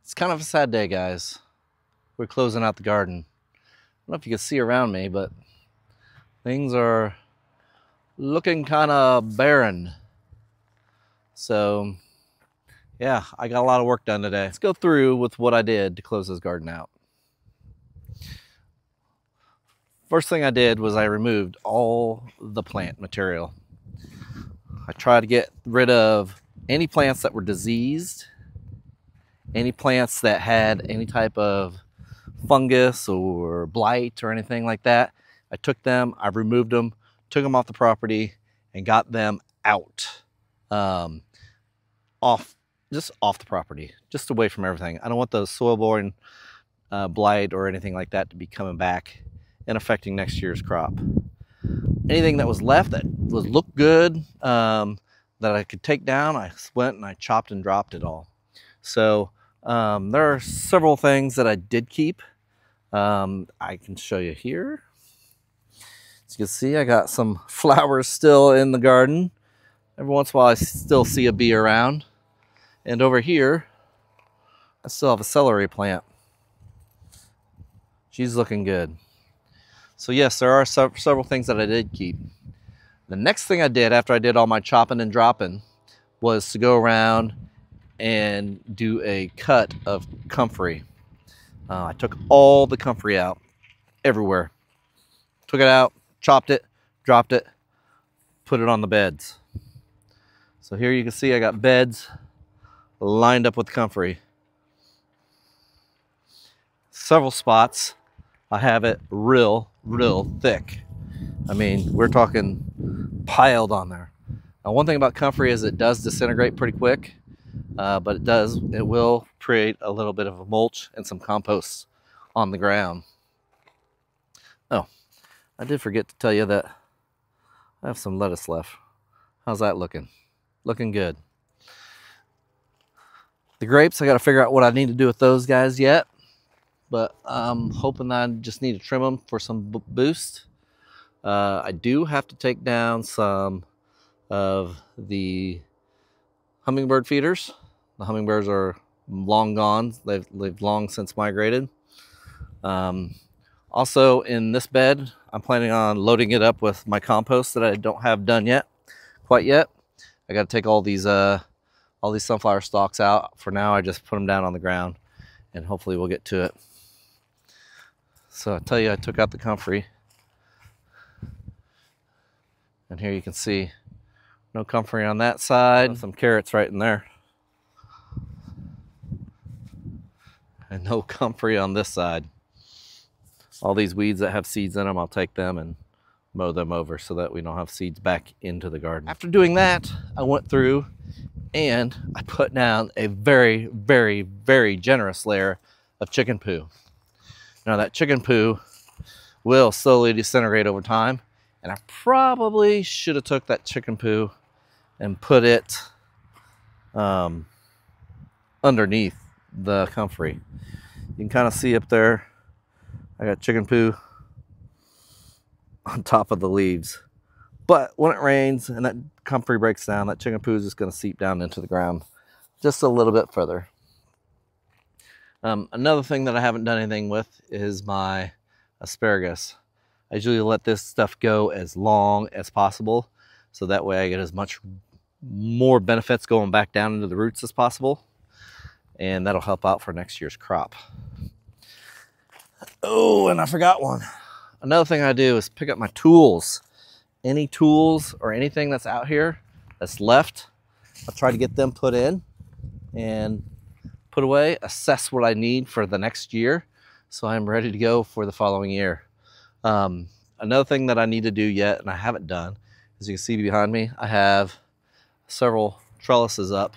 It's kind of a sad day, guys. We're closing out the garden. I don't know if you can see around me, but things are looking kind of barren. So, yeah, I got a lot of work done today. Let's go through with what I did to close this garden out. First thing I did was I removed all the plant material. I tried to get rid of any plants that were diseased, any plants that had any type of fungus or blight or anything like that. I took them, I removed them, took them off the property, and got them out, just off the property, just away from everything. I don't want those soil-borne blight or anything like that to be coming back and affecting next year's crop. Anything that was left that looked good, that I could take down, I went and I chopped and dropped it all. So there are several things that I did keep. I can show you here. As you can see, I got some flowers still in the garden. Every once in a while I still see a bee around. And over here, I still have a celery plant. She's looking good. So yes, there are several things that I did keep. The next thing I did after I did all my chopping and dropping was to go around and do a cut of Comfrey. I took all the Comfrey out, everywhere. Took it out, chopped it, dropped it, put it on the beds. So here you can see I got beds lined up with Comfrey. Several spots I have it real thick. I mean, we're talking piled on there. Now, one thing about Comfrey is it does disintegrate pretty quick, but it will create a little bit of a mulch and some compost on the ground. Oh, I did forget to tell you that I have some lettuce left. How's that looking? Looking good. The grapes, I got to figure out what I need to do with those guys yet, but I'm hoping that I just need to trim them for some boost. I do have to take down some of the hummingbird feeders. The hummingbirds are long gone. They've long since migrated. Also in this bed, I'm planning on loading it up with my compost that I don't have done quite yet. I got to take all these sunflower stalks out. For now, I just put them down on the ground, and hopefully we'll get to it. So I tell you, I took out the Comfrey. And here you can see no Comfrey on that side. Some carrots right in there. And no Comfrey on this side. All these weeds that have seeds in them, I'll take them and mow them over so that we don't have seeds back into the garden. After doing that, I went through and I put down a very generous layer of chicken poo. Now that chicken poo will slowly disintegrate over time, and I probably should have took that chicken poo and put it underneath the Comfrey. You can kind of see up there, I got chicken poo on top of the leaves. But when it rains and that Comfrey breaks down, that chicken poo is just going to seep down into the ground just a little bit further. Another thing that I haven't done anything with is my asparagus. I usually let this stuff go as long as possible, so that way I get as much more benefits going back down into the roots as possible, and that'll help out for next year's crop. Oh, and I forgot one. Another thing I do is pick up my tools. Any tools or anything that's out here that's left, I'll try to get them put in and put away, assess what I need for the next year, so I'm ready to go for the following year. Another thing that I need to do yet, and I haven't done, as you can see behind me, I have several trellises up.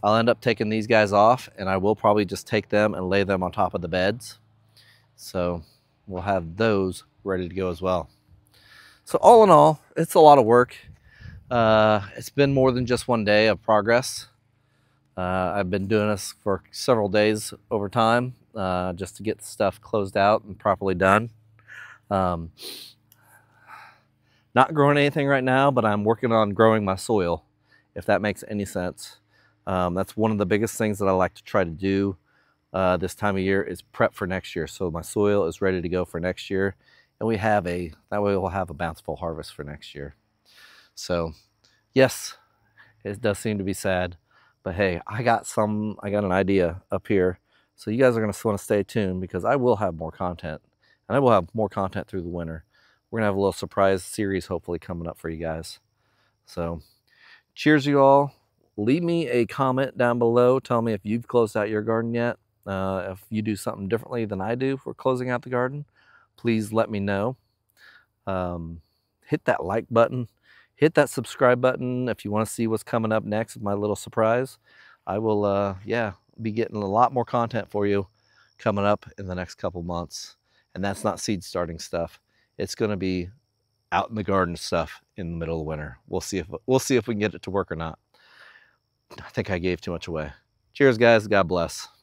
I'll end up taking these guys off, and I will probably just take them and lay them on top of the beds. So we'll have those ready to go as well. So all in all, it's a lot of work. It's been more than just one day of progress. I've been doing this for several days over time, just to get stuff closed out and properly done. Not growing anything right now, but I'm working on growing my soil, if that makes any sense. That's one of the biggest things that I like to try to do this time of year is prep for next year. So my soil is ready to go for next year. And that way we'll have a bountiful harvest for next year. So yes, it does seem to be sad, but hey, I got an idea up here. So you guys are going to want to stay tuned because I will have more content, and I will have more content through the winter. We're going to have a little surprise series hopefully coming up for you guys. So cheers, you all. Leave me a comment down below. Tell me if you've closed out your garden yet. If you do something differently than I do for closing out the garden, please let me know. Hit that like button. Hit that subscribe button if you want to see what's coming up next with my little surprise. I will, be getting a lot more content for you coming up in the next couple months. And that's not seed starting stuff. It's going to be out in the garden stuff in the middle of winter. We'll see if we can get it to work or not. I think I gave too much away. Cheers, guys. God bless.